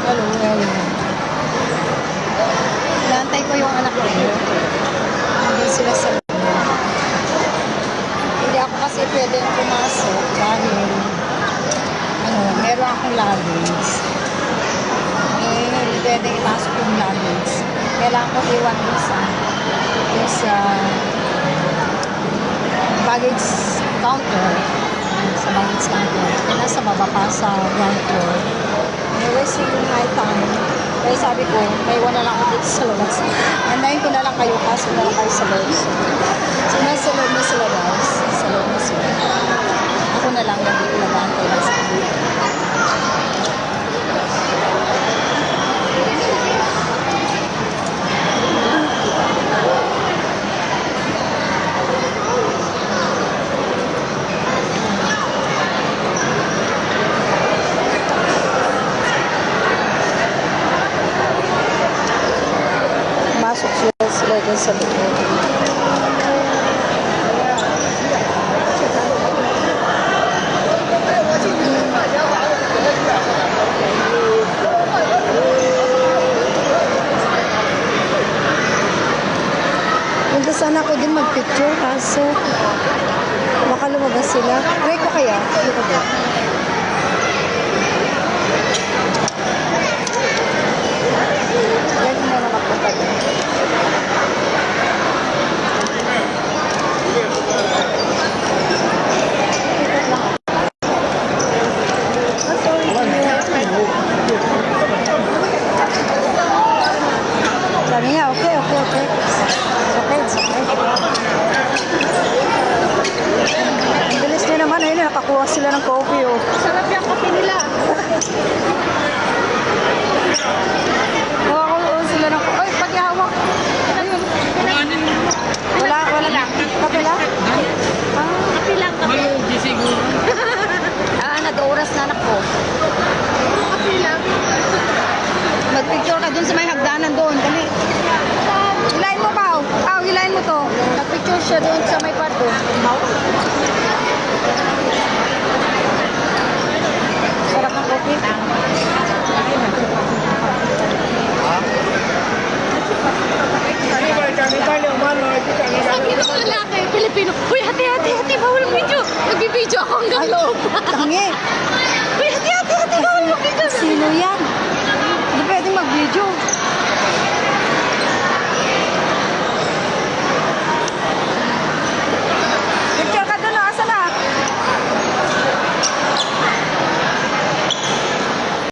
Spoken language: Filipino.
Hello, hello. Naantay ko yung anak ko. Hindi sila sa hindi ako kasi pwedeng pumasok dahil meron akong luggage. Hindi pwedeng ipasok yung luggage. Kailangan ko iwan yung sa baggage counter. Sa baggage counter. Nasa baba pa sa ground floor. Anyway, yung high time. Kaya sabi ko, may iwan na lang ako dito sa labas. Andahin ko na lang kayo, kaso na lang kayo sa loob. So, nasa loob na sila guys. Sa loob na sila. Ako na lang nandito nag-aantay na sa loob. Masok sila dyan sa loob. Punta sana ako din mag-picture kaso baka lumabas sila. Try ko kaya? Try ko ba? Try ko muna magpunta din. Sabi niya, okay. It's okay. Ang bilis niya naman, ayun, nakakuha sila ng coffee, oh. Sarap yung kape nila. Nakakuha sila ng coffee. Ay, paghihawak. Ayun. Wala lang. Kape lang? Kape lang, kape. Nag-oras na anak ko. Kape lang. Mag-picture ka dun sa may hagdanan doon. Dali. Hilahin mo, Pao. Pao, hilahin mo to. Nag-picture siya doon sa may part doon.